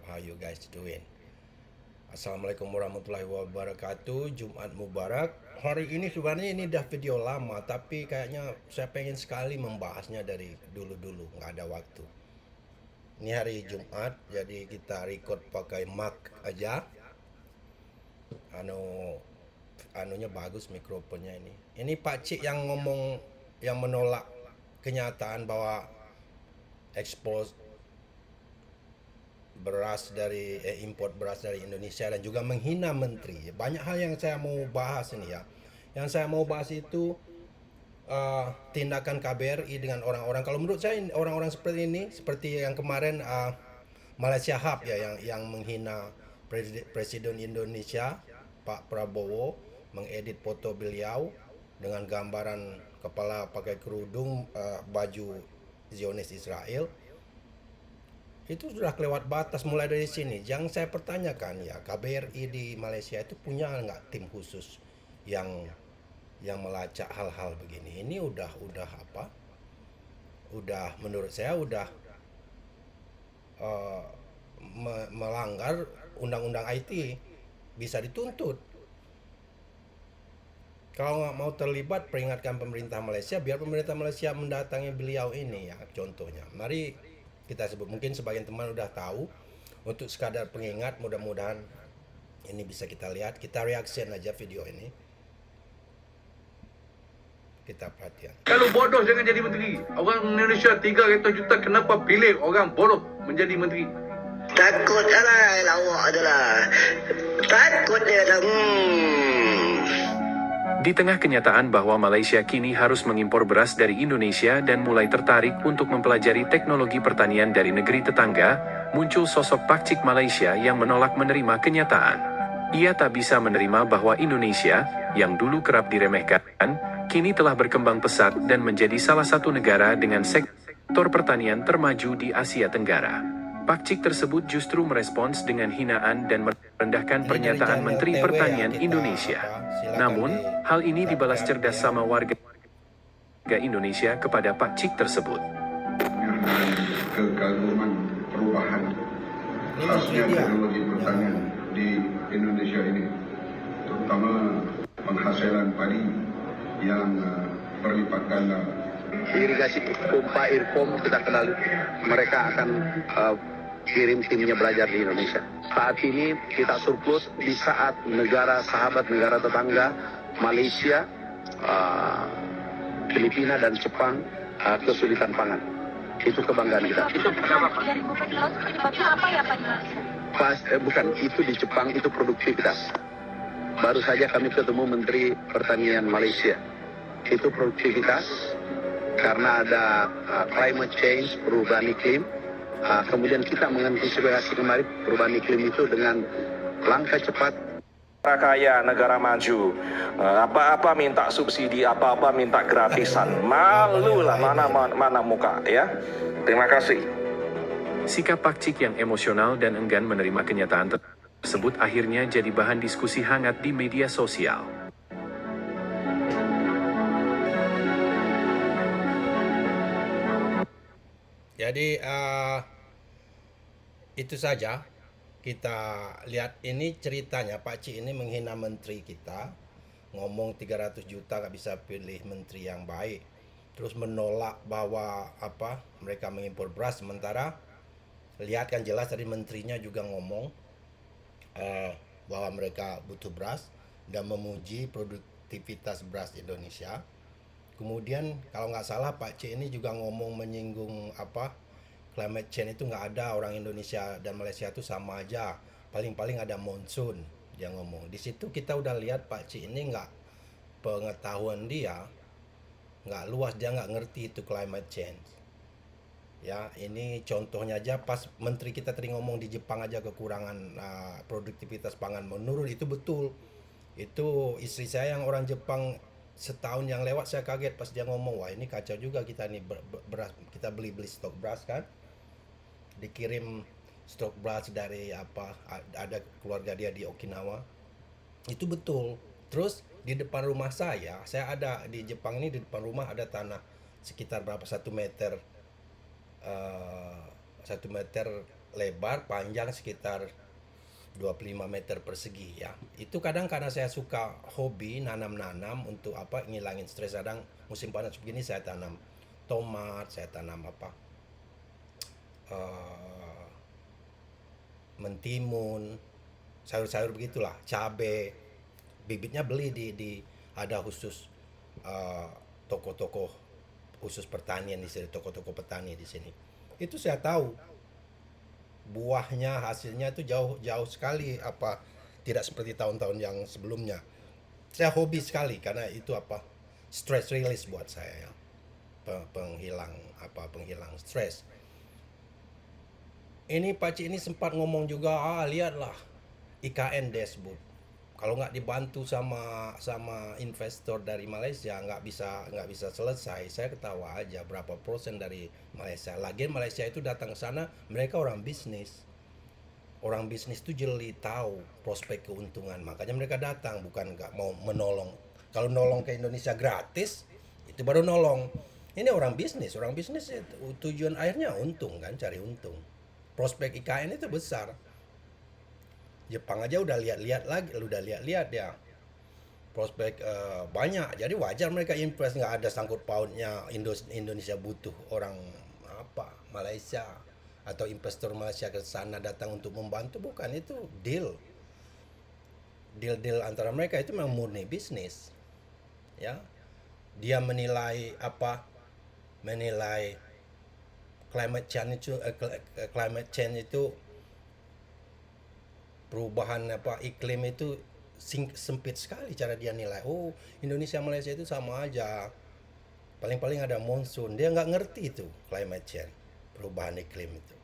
How you guys doing? Assalamualaikum warahmatullahi wabarakatuh. Jumat Mubarak. Hari ini sebenarnya ini dah video lama, tapi kayaknya saya pengen sekali membahasnya dari dulu-dulu, nggak ada waktu. Ini hari Jumat, jadi kita record pakai Mac aja. Anu, anunya bagus mikrofonnya ini. Ini Pak Cik yang ngomong, yang menolak kenyataan bahwa ekspor import beras dari Indonesia dan juga menghina menteri. Banyak hal yang saya mau bahas ini ya. Yang saya mau bahas itu tindakan KBRI dengan orang-orang. Kalau menurut saya orang-orang seperti ini, seperti yang kemarin Malaysia Hub ya, yang menghina Presiden Indonesia Pak Prabowo, mengedit foto beliau dengan gambaran kepala pakai kerudung, baju Zionis Israel. Itu sudah kelewat batas mulai dari sini. Yang saya pertanyakan ya, KBRI di Malaysia itu punya nggak tim khusus yang melacak hal-hal begini? Ini udah apa? Udah menurut saya udah eh, melanggar undang-undang IT, bisa dituntut. Kalau nggak mau terlibat, peringatkan pemerintah Malaysia, biar pemerintah Malaysia mendatangi beliau ini ya, contohnya. Mari kita sebut, mungkin sebagian teman udah tahu, untuk sekadar pengingat, mudah-mudahan ini bisa kita lihat, kita reaction aja video ini, kita perhatian. Kalau bodoh jangan jadi menteri. Orang Indonesia 300 juta kenapa pilih orang bodoh menjadi menteri? Takut lah lawak adalah. Takut dia kata Di tengah kenyataan bahwa Malaysia kini harus mengimpor beras dari Indonesia dan mulai tertarik untuk mempelajari teknologi pertanian dari negeri tetangga, muncul sosok Pakcik Malaysia yang menolak menerima kenyataan. Ia tak bisa menerima bahwa Indonesia, yang dulu kerap diremehkan, kini telah berkembang pesat dan menjadi salah satu negara dengan sektor pertanian termaju di Asia Tenggara. Pakcik tersebut justru merespons dengan hinaan dan merendahkan pernyataan Menteri Pertanian Indonesia. Namun, hal ini dibalas cerdas sama warga Indonesia kepada Pakcik tersebut. Kekaguman perubahan khasnya teknologi pertanian di Indonesia ini, terutama penghasilan padi yang berlipat ganda. Irigasi pompa Irkom kita kenal, mereka akan kirim timnya belajar di Indonesia. Saat ini kita surplus di saat negara sahabat, negara tetangga Malaysia, Filipina dan Jepang kesulitan pangan. Itu kebanggaan kita. Itu dari Bupati Laut penyebabnya apa ya Pak? Bukan, itu di Jepang itu produktivitas. Baru saja kami ketemu Menteri Pertanian Malaysia. Itu produktivitas karena ada climate change, perubahan iklim. Kemudian kita mengantisipasi kemarin perubahan iklim itu dengan langkah cepat. Kaya negara maju, apa-apa minta subsidi, apa-apa minta gratisan, malu lah mana muka ya. Terima kasih. Sikap Pakcik yang emosional dan enggan menerima kenyataan tersebut akhirnya jadi bahan diskusi hangat di media sosial. Jadi itu saja. Kita lihat ini ceritanya, Pak Cik ini menghina menteri kita, ngomong 300 juta gak bisa pilih menteri yang baik, terus menolak bahwa mereka mengimpor beras, sementara lihat kan jelas dari menterinya juga ngomong bahwa mereka butuh beras dan memuji produktivitas beras Indonesia. Kemudian kalau nggak salah Pak C ini juga ngomong menyinggung climate change itu nggak ada, orang Indonesia dan Malaysia itu sama aja, paling-paling ada monsun, dia ngomong. Di situ kita udah lihat Pak C ini nggak, pengetahuan dia nggak luas, dia nggak ngerti itu climate change. Ya, ini contohnya aja pas menteri kita tadi ngomong di Jepang aja kekurangan produktivitas pangan menurun, itu betul. Itu istri saya yang orang Jepang, setahun yang lewat saya kaget pas dia ngomong, wah ini kacau juga kita nih beras, kita beli stok beras kan, dikirim stok beras dari ada keluarga dia di Okinawa, itu betul. Terus di depan rumah saya ada di Jepang ini, di depan rumah ada tanah sekitar berapa, 1 meter lebar, panjang sekitar 25 meter persegi ya. Itu kadang karena saya suka hobi nanam-nanam untuk apa, ngilangin stres. Kadang musim panas begini saya tanam tomat, saya tanam apa, eh, mentimun, sayur-sayur begitulah, cabe. Bibitnya beli di ada khusus eh, toko-toko khusus pertanian di sini, toko-toko petani di sini. Itu saya tahu buahnya, hasilnya itu jauh sekali apa, tidak seperti tahun-tahun yang sebelumnya. Saya hobi sekali karena itu apa, stress release buat saya ya. Penghilang stres. Ini Pak Cik ini sempat ngomong juga, lihatlah IKN dashboard. Kalau nggak dibantu sama investor dari Malaysia nggak bisa selesai. Saya ketawa aja, berapa persen dari Malaysia. Lagian Malaysia itu datang ke sana, mereka orang bisnis. Orang bisnis itu jeli tahu prospek keuntungan, makanya mereka datang, bukan nggak mau menolong. Kalau nolong ke Indonesia gratis, itu baru nolong. Ini orang bisnis tujuan akhirnya untung kan, cari untung. Prospek IKN itu besar. Jepang aja udah lihat ya, prospek banyak, jadi wajar mereka invest. Nggak ada sangkut pautnya Indonesia butuh orang apa Malaysia atau investor Malaysia ke sana datang untuk membantu, bukan. Itu deal antara mereka, itu memang murni bisnis ya. Dia menilai climate change itu perubahan iklim itu sempit sekali cara dia nilai. Oh, Indonesia Malaysia itu sama aja, paling-paling ada monsun. Dia nggak ngerti itu climate change, perubahan iklim itu,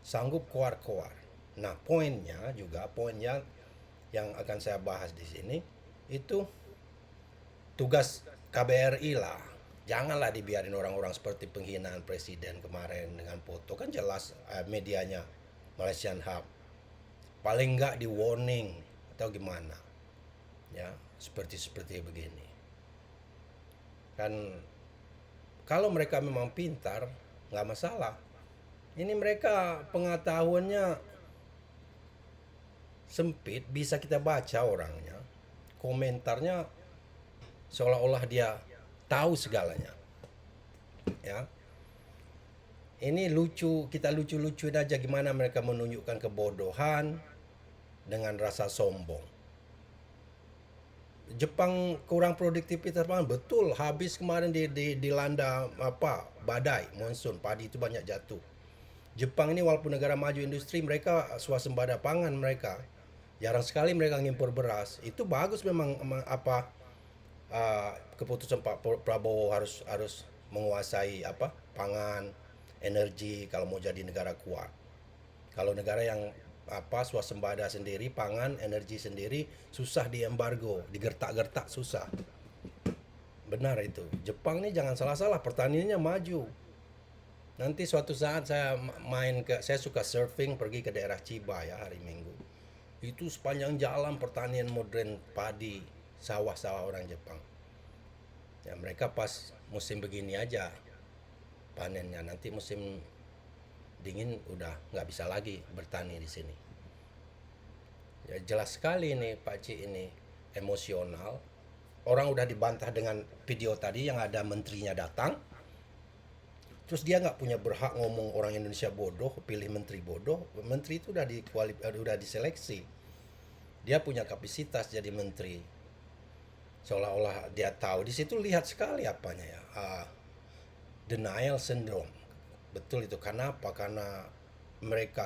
sanggup koar-koar. Nah, poin yang akan saya bahas di sini itu tugas KBRI lah. Janganlah dibiarin orang-orang seperti penghinaan presiden kemarin dengan foto, kan jelas medianya Malaysian Hub. Paling nggak di warning atau gimana ya, seperti begini kan. Kalau mereka memang pintar nggak masalah. Ini mereka pengetahuannya sempit, bisa kita baca orangnya, komentarnya seolah-olah dia tahu segalanya ya. Ini kita lucu-lucuin aja gimana mereka menunjukkan kebodohan dengan rasa sombong. Jepang kurang produktivitas pangan, betul. Habis kemarin dilanda badai monsun, padi itu banyak jatuh. Jepang ini walaupun negara maju industri, mereka swasembada pangan mereka. Jarang sekali mereka ngimpor beras. Itu bagus memang keputusan Pak Prabowo harus menguasai pangan, energi kalau mau jadi negara kuat. Kalau negara yang swasembada sendiri, pangan, energi sendiri, susah diembargo, digertak-gertak susah. Benar itu. Jepang ini jangan salah-salah, pertaniannya maju. Nanti suatu saat saya saya suka surfing, pergi ke daerah Chiba ya hari Minggu. Itu sepanjang jalan pertanian modern, padi, sawah-sawah orang Jepang. Ya, mereka pas musim begini aja panennya, nanti musim dingin udah nggak bisa lagi bertani di sini. Ya jelas sekali nih Pak Cik ini emosional. Orang udah dibantah dengan video tadi yang ada menterinya datang, terus dia nggak punya berhak ngomong orang Indonesia bodoh, pilih menteri bodoh. Menteri itu udah diseleksi, dia punya kapasitas jadi menteri. Seolah-olah dia tahu. Di situ lihat sekali apanya ya, denial syndrome. Betul itu. Kenapa? Karena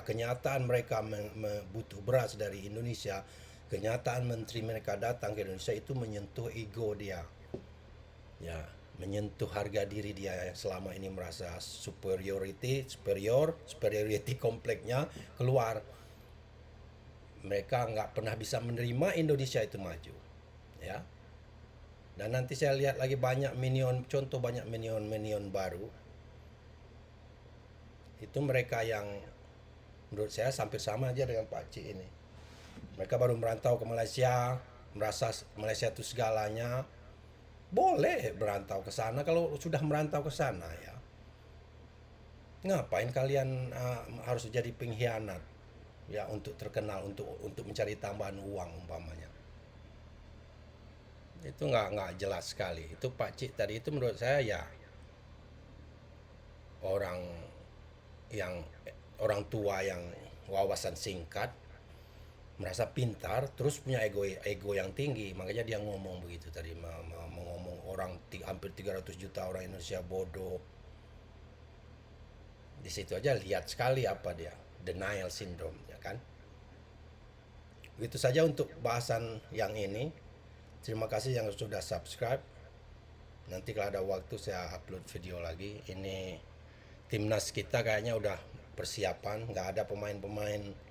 kenyataan mereka butuh beras dari Indonesia. Kenyataan menteri mereka datang ke Indonesia itu menyentuh ego dia. Ya, menyentuh harga diri dia yang selama ini merasa superiority kompleknya keluar. Mereka nggak pernah bisa menerima Indonesia itu maju. Ya. Dan nanti saya lihat lagi banyak minion baru. Itu mereka yang menurut saya hampir sama aja dengan Pak Cik ini. Mereka baru merantau ke Malaysia, merasa Malaysia itu segalanya. Boleh berantau ke sana kalau sudah merantau ke sana ya. Ngapain kalian harus jadi pengkhianat ya untuk terkenal, untuk mencari tambahan uang umpamanya. Itu nggak jelas sekali. Itu Pak Cik tadi itu menurut saya ya orang yang orang tua yang wawasan singkat, merasa pintar, terus punya ego yang tinggi, makanya dia ngomong begitu tadi, ngomong orang hampir 300 juta orang Indonesia bodoh. Di situ aja lihat sekali apa dia, denial syndrome, ya kan. Begitu saja untuk bahasan yang ini. Terima kasih yang sudah subscribe. Nanti kalau ada waktu saya upload video lagi. Ini timnas kita kayaknya udah persiapan, nggak ada pemain-pemain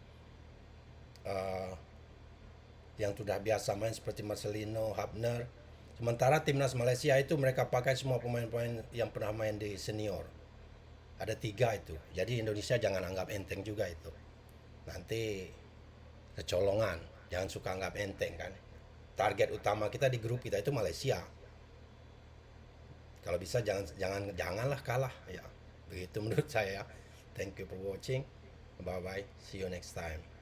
yang sudah biasa main seperti Marcelino, Hapner. Sementara timnas Malaysia itu mereka pakai semua pemain-pemain yang pernah main di senior. Ada 3 itu. Jadi Indonesia jangan anggap enteng juga itu. Nanti kecolongan. Jangan suka anggap enteng kan. Target utama kita di grup kita itu Malaysia. Kalau bisa janganlah kalah ya. Begitu menurut saya. Thank you for watching. Bye bye. See you next time.